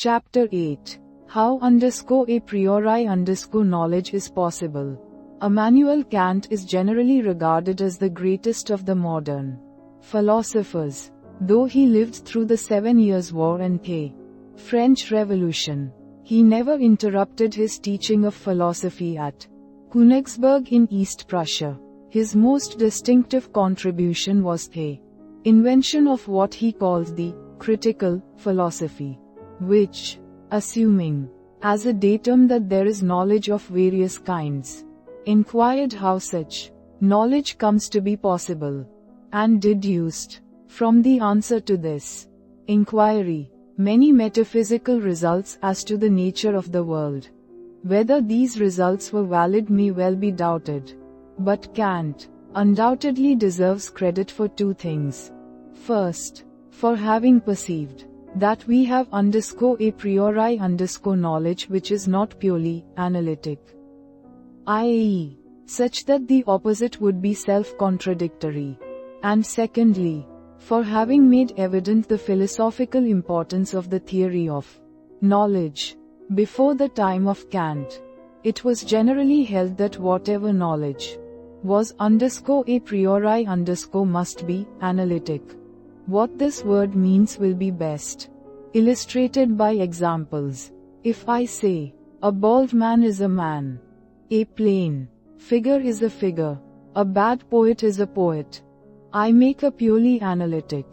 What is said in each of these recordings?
Chapter 8. How a priori knowledge is possible. Immanuel Kant is generally regarded as the greatest of the modern philosophers. Though he lived through the 7 Years' War and the French Revolution, he never interrupted his teaching of philosophy at Königsberg in East Prussia. His most distinctive contribution was the invention of what he called the critical philosophy, which, assuming as a datum that there is knowledge of various kinds, inquired how such knowledge comes to be possible, and deduced from the answer to this inquiry many metaphysical results as to the nature of the world. Whether these results were valid may well be doubted, but Kant undoubtedly deserves credit for two things. First, for having perceived that we have a priori knowledge which is not purely analytic, i.e., such that the opposite would be self-contradictory, and secondly, for having made evident the philosophical importance of the theory of knowledge. Before the time of Kant, it was generally held that whatever knowledge was a priori must be analytic. What this word means will be best illustrated by examples. If I say, a bald man is a man, a plain figure is a figure, a bad poet is a poet, I make a purely analytic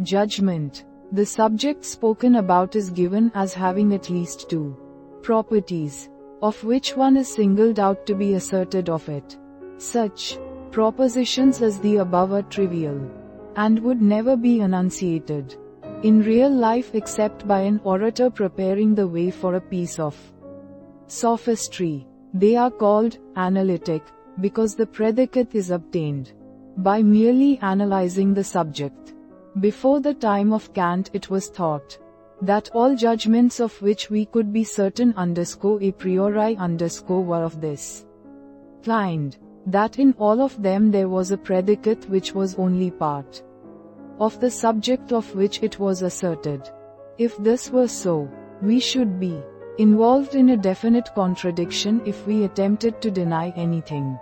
judgment. The subject spoken about is given as having at least two properties, of which one is singled out to be asserted of it. Such propositions as the above are trivial, and would never be enunciated in real life except by an orator preparing the way for a piece of sophistry. They are called analytic because the predicate is obtained by merely analyzing the subject. Before the time of Kant it was thought that all judgments of which we could be certain a priori were of this kind, that in all of them there was a predicate which was only part of the subject of which it was asserted. If this were so, we should be involved in a definite contradiction if we attempted to deny anything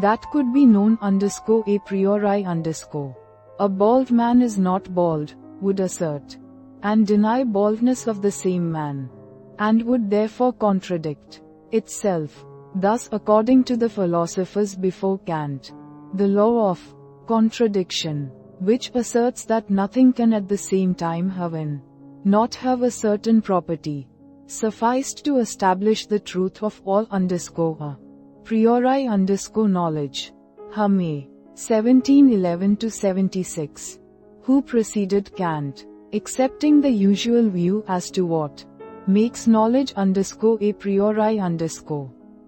that could be known a priori. A bald man is not bald, would assert, and deny baldness of the same man, and would therefore contradict itself. Thus, according to the philosophers before Kant, the law of contradiction, which asserts that nothing can at the same time have and not have a certain property, sufficed to establish the truth of all a priori knowledge. Hume, 1711–76, who preceded Kant, accepting the usual view as to what makes knowledge a priori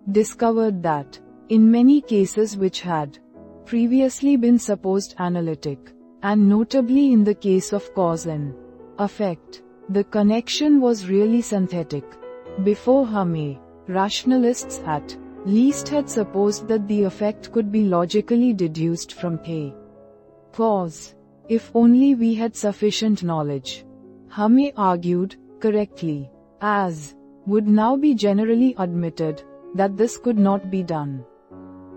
discovered that, in many cases which had previously been supposed analytic, and notably in the case of cause and effect, the connection was really synthetic. Before Hume, rationalists at least had supposed that the effect could be logically deduced from a cause, if only we had sufficient knowledge. Hume argued, correctly, as would now be generally admitted, that this could not be done.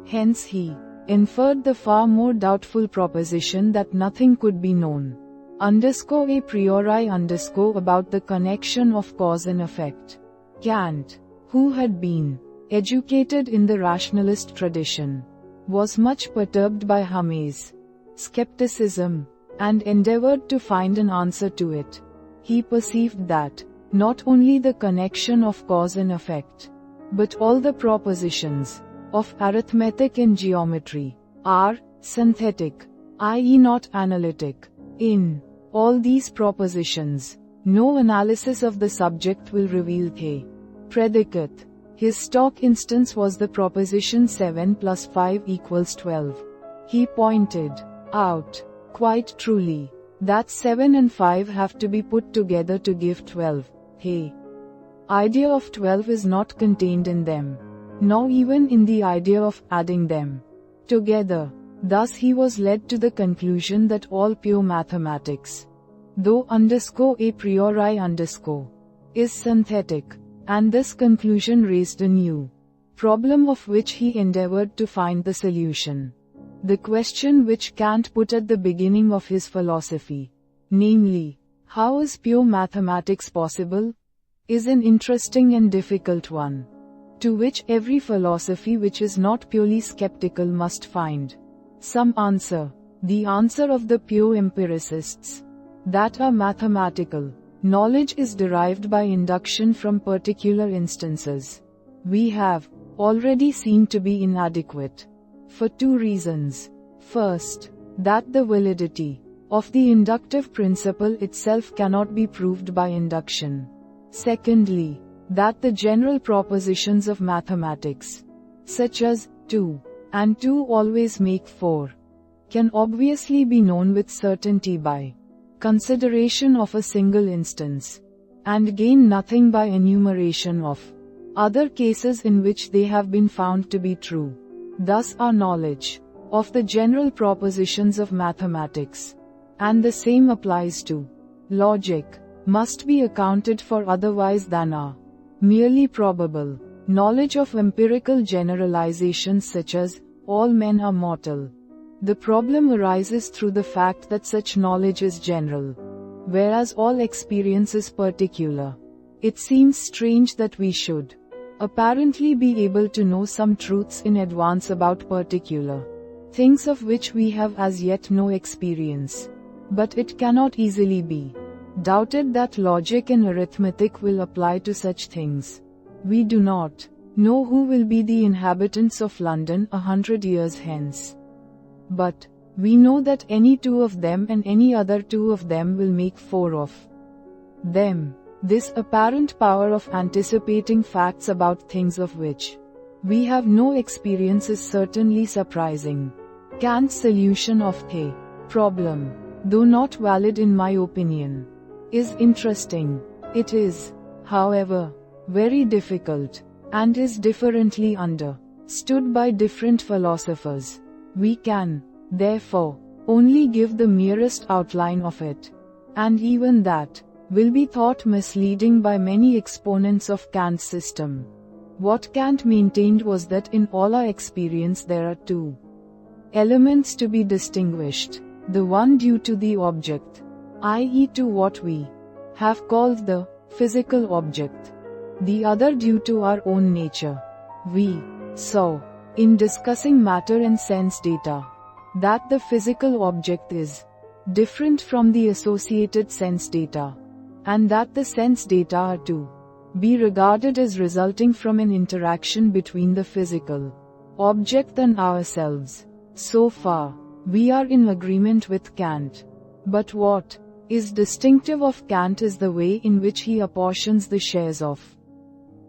Hence he inferred the far more doubtful proposition that nothing could be known a priori about the connection of cause and effect. Kant, who had been educated in the rationalist tradition, was much perturbed by Hume's skepticism, and endeavored to find an answer to it. He perceived that not only the connection of cause and effect, but all the propositions of arithmetic and geometry are synthetic, i.e. not analytic. In all these propositions, no analysis of the subject will reveal the predicate. His stock instance was the proposition 7 plus 5 equals 12. He pointed out, quite truly, that 7 and 5 have to be put together to give 12. The idea of 12 is not contained in them, nor even in the idea of adding them together. Thus he was led to the conclusion that all pure mathematics, though a priori is synthetic, and this conclusion raised a new problem of which he endeavored to find the solution. The question which Kant put at the beginning of his philosophy, namely, how is pure mathematics possible, is an interesting and difficult one, to which every philosophy which is not purely skeptical must find some answer. The answer of the pure empiricists, that our mathematical knowledge is derived by induction from particular instances, we have already seen to be inadequate, for two reasons. First, that the validity of the inductive principle itself cannot be proved by induction. Secondly, that the general propositions of mathematics, such as 2 and 2 always make 4, can obviously be known with certainty by consideration of a single instance, and gain nothing by enumeration of other cases in which they have been found to be true. Thus our knowledge of the general propositions of mathematics, and the same applies to logic, must be accounted for otherwise than our merely probable knowledge of empirical generalizations such as, all men are mortal. The problem arises through the fact that such knowledge is general, whereas all experience is particular. It seems strange that we should apparently be able to know some truths in advance about particular things of which we have as yet no experience. But it cannot easily be doubted that logic and arithmetic will apply to such things. We do not know who will be the inhabitants of London 100 years hence. But we know that any two of them and any other two of them will make 4 of them. This apparent power of anticipating facts about things of which we have no experience is certainly surprising. Kant's solution of the problem, though not valid in my opinion, is interesting. It is, however, very difficult, and is differently understood by different philosophers. We can, therefore, only give the merest outline of it, and even that will be thought misleading by many exponents of Kant's system. What Kant maintained was that in all our experience there are two elements to be distinguished, the one due to the object, i.e. to what we have called the physical object, the other due to our own nature. We saw, in discussing matter and sense data, that the physical object is different from the associated sense data, and that the sense data are to be regarded as resulting from an interaction between the physical object and ourselves. So far, we are in agreement with Kant. But what is distinctive of Kant is the way in which he apportions the shares of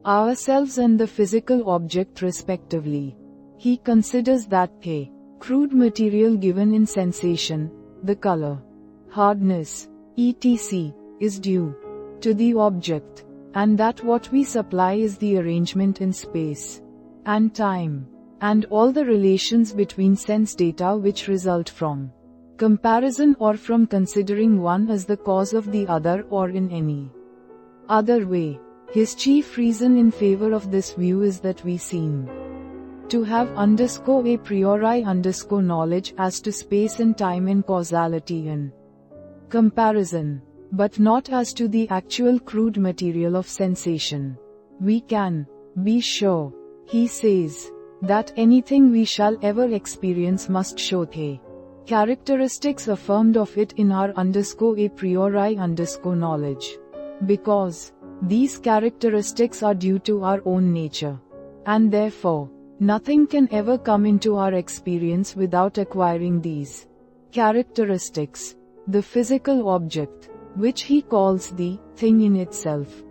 ourselves and the physical object respectively. He considers that the crude material given in sensation, the color, hardness, etc., is due to the object, and that what we supply is the arrangement in space and time, and all the relations between sense data which result from comparison or from considering one as the cause of the other or in any other way. His chief reason in favor of this view is that we seem to have a priori knowledge as to space and time and causality in comparison, but not as to the actual crude material of sensation. We can be sure, he says, that anything we shall ever experience must show the characteristics affirmed of it in our a priori knowledge, because these characteristics are due to our own nature, and therefore, nothing can ever come into our experience without acquiring these characteristics. The physical object, which he calls the thing in itself,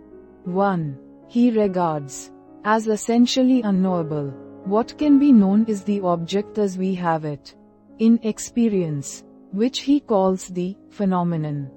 1. He regards as essentially unknowable. What can be known is the object as we have it in experience, which he calls the phenomenon.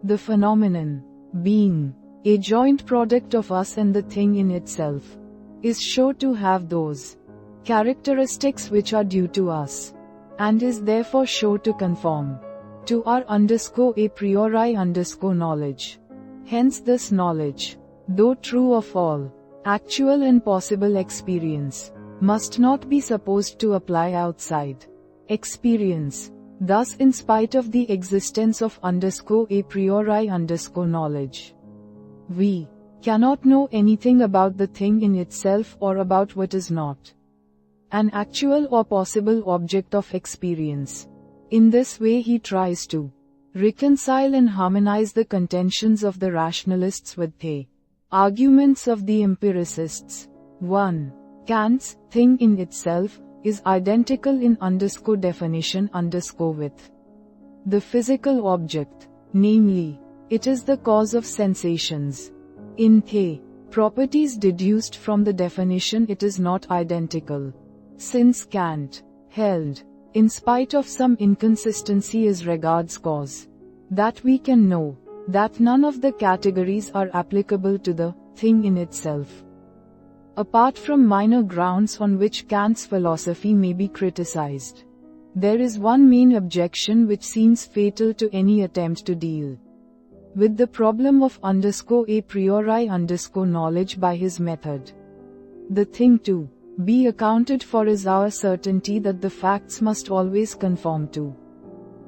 The phenomenon, being a joint product of us and the thing in itself, is sure to have those characteristics which are due to us, and is therefore sure to conform to our a priori knowledge. Hence this knowledge though true of all actual and possible experience, must not be supposed to apply outside experience. Thus, in spite of the existence of a priori knowledge, we cannot know anything about the thing in itself or about what is not an actual or possible object of experience. In this way he tries to reconcile and harmonize the contentions of the rationalists with the arguments of the empiricists. 1. Kant's thing in itself is identical in definition with the physical object, namely, it is the cause of sensations. In the properties deduced from the definition it is not identical. Since Kant held, in spite of some inconsistency as regards cause, that we can know that none of the categories are applicable to the thing in itself. Apart from minor grounds on which Kant's philosophy may be criticized, there is one main objection which seems fatal to any attempt to deal with the problem of a priori knowledge by his method. The thing to be accounted for is our certainty that the facts must always conform to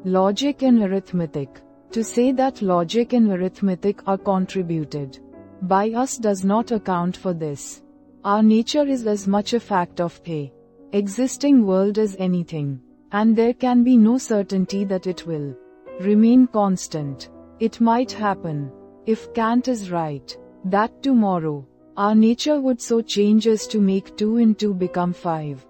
logic and arithmetic. To say that logic and arithmetic are contributed by us does not account for this. Our nature is as much a fact of the existing world as anything, and there can be no certainty that it will remain constant. It might happen, if Kant is right, that tomorrow, our nature would so change as to make 2 and 2 become 5.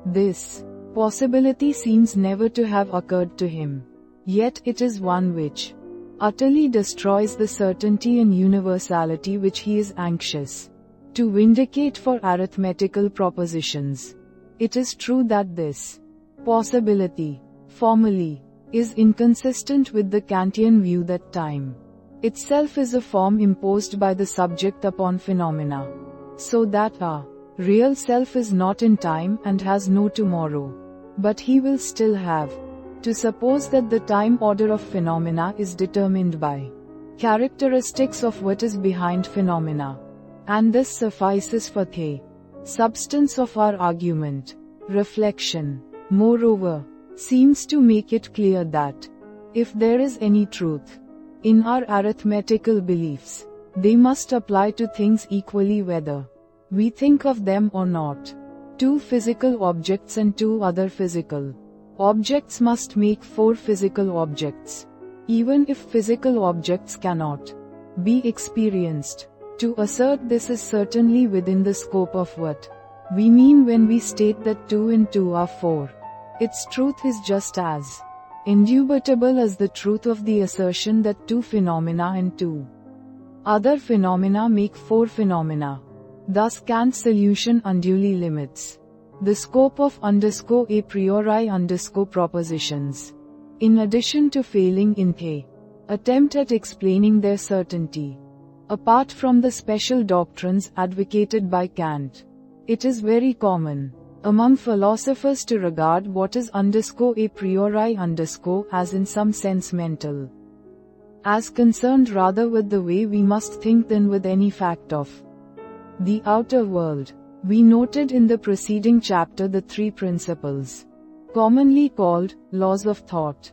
This possibility seems never to have occurred to him. Yet it is one which utterly destroys the certainty and universality which he is anxious to vindicate for arithmetical propositions. It is true that this possibility, formally, is inconsistent with the Kantian view that time itself is a form imposed by the subject upon phenomena, so that our real self is not in time and has no tomorrow, but he will still have to suppose that the time order of phenomena is determined by characteristics of what is behind phenomena. And this suffices for the substance of our argument. Reflection, moreover, seems to make it clear that, if there is any truth in our arithmetical beliefs, they must apply to things equally whether we think of them or not. 2 physical objects and 2 other physical objects must make 4 physical objects, even if physical objects cannot be experienced. To assert this is certainly within the scope of what we mean when we state that 2 and 2 are 4. Its truth is just as indubitable as the truth of the assertion that 2 phenomena and 2 other phenomena make 4 phenomena. Thus Kant's solution unduly limits the scope of a priori propositions. In addition to failing in the attempt at explaining their certainty, apart from the special doctrines advocated by Kant, it is very common among philosophers to regard what is a priori as in some sense mental, as concerned rather with the way we must think than with any fact of the outer world. We noted in the preceding chapter the 3 principles, commonly called laws of thought.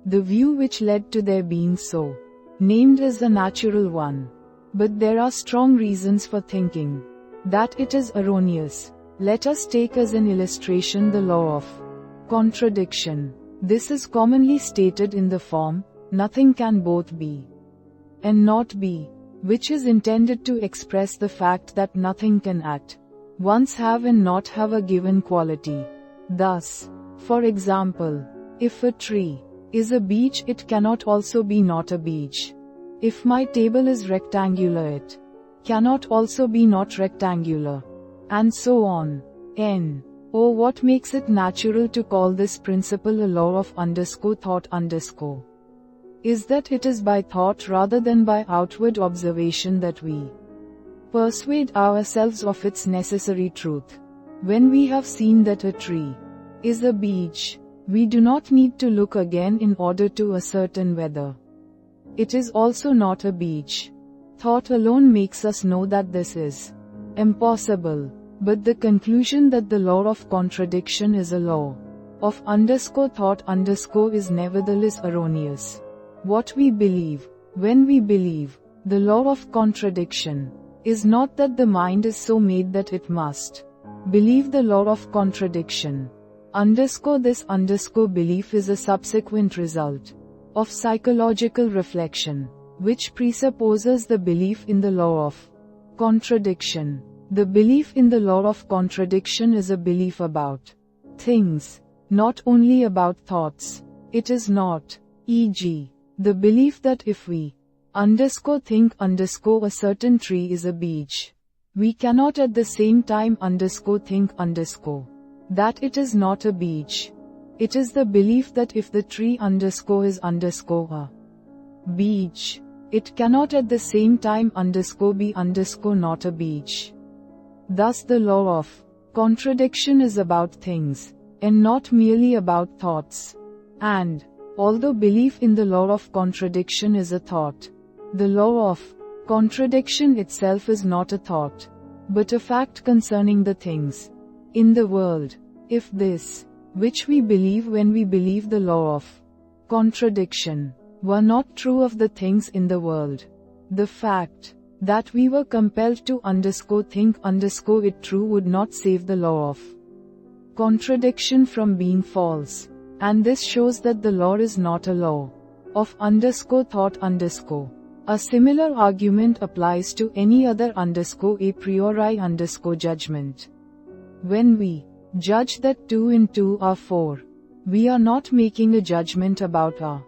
The view which led to their being so named is a natural one. But there are strong reasons for thinking that it is erroneous. Let us take as an illustration the law of contradiction. This is commonly stated in the form, nothing can both be and not be, which is intended to express the fact that nothing can at once have and not have a given quality. Thus, for example, if a tree is a beech, it cannot also be not a beech. If my table is rectangular, it cannot also be not rectangular. And so on. Oh, what makes it natural to call this principle a law of thought is that it is by thought rather than by outward observation that we persuade ourselves of its necessary truth. When we have seen that a tree is a beech, we do not need to look again in order to ascertain whether it is also not a beech. Thought alone makes us know that this is impossible. But the conclusion that the law of contradiction is a law of thought is nevertheless erroneous. What we believe, when we believe the law of contradiction, is not that the mind is so made that it must believe the law of contradiction. This belief is a subsequent result of psychological reflection, which presupposes the belief in the law of contradiction. The belief in the law of contradiction is a belief about things, not only about thoughts. It is not, e.g., the belief that if we think a certain tree is a beech, we cannot at the same time think that it is not a beech. It is the belief that if the tree is a beech, it cannot at the same time be not a beech. Thus the law of contradiction is about things, and not merely about thoughts. And, although belief in the law of contradiction is a thought, the law of contradiction itself is not a thought, but a fact concerning the things in the world. If this, which we believe when we believe the law of contradiction, were not true of the things in the world, the fact that we were compelled to think it true would not save the law of contradiction from being false. And this shows that the law is not a law of thought . A similar argument applies to any other a priori judgment. When we judge that 2 and 2 are 4, we are not making a judgment about our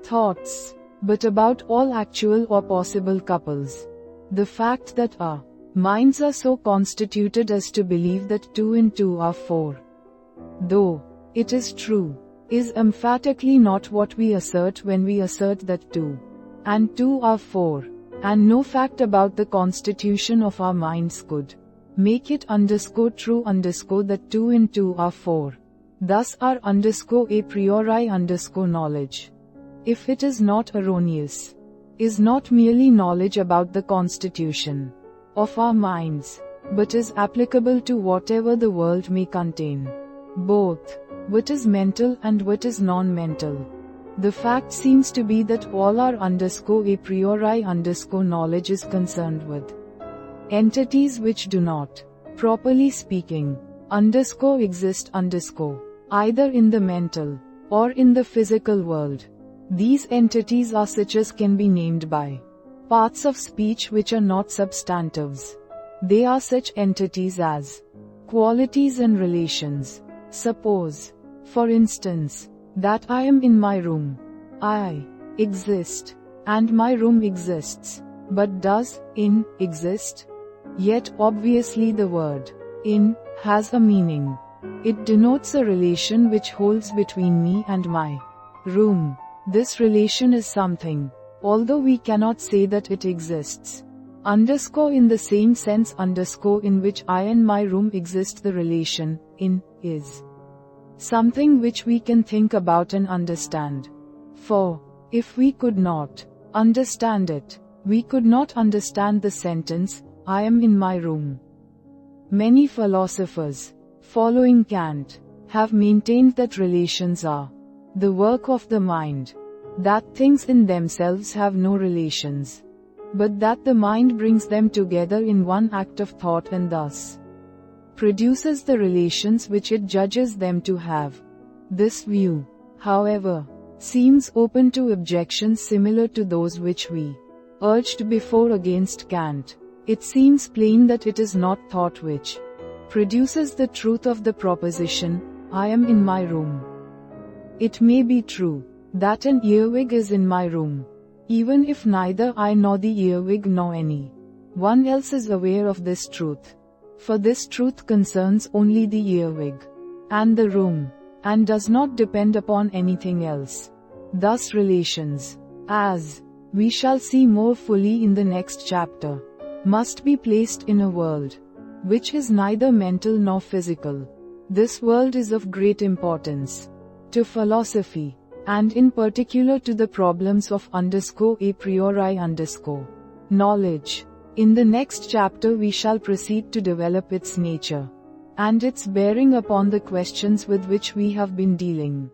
thoughts, but about all actual or possible couples. The fact that our minds are so constituted as to believe that 2 and 2 are 4, though it is true, is emphatically not what we assert when we assert that 2 and 2 are 4, and no fact about the constitution of our minds could make it true that 2 and 2 are 4. Thus our a priori knowledge, if it is not erroneous, is not merely knowledge about the constitution of our minds, but is applicable to whatever the world may contain, both what is mental and what is non-mental. The fact seems to be that all our a priori knowledge is concerned with entities which do not, properly speaking, exist either in the mental or in the physical world. These entities are such as can be named by parts of speech which are not substantives. They are such entities as qualities and relations. Suppose, for instance, that I am in my room. I exist, and my room exists. But does in exist? Yet obviously the word in has a meaning. It denotes a relation which holds between me and my room. This relation is something, although we cannot say that it exists. In the same sense in which I and my room exist, the relation in is something which we can think about and understand. For, if we could not understand it, we could not understand the sentence, I am in my room. Many philosophers, following Kant, have maintained that relations are the work of the mind, that things in themselves have no relations, but that the mind brings them together in one act of thought and thus produces the relations which it judges them to have. This view, however, seems open to objections similar to those which we urged before against Kant. It seems plain that it is not thought which produces the truth of the proposition, I am in my room. It may be true that an earwig is in my room, even if neither I nor the earwig nor any one else is aware of this truth. For this truth concerns only the earwig and the room, and does not depend upon anything else. Thus relations, as we shall see more fully in the next chapter, must be placed in a world which is neither mental nor physical. This world is of great importance to philosophy, and in particular to the problems of a priori Knowledge. In the next chapter we shall proceed to develop its nature and its bearing upon the questions with which we have been dealing.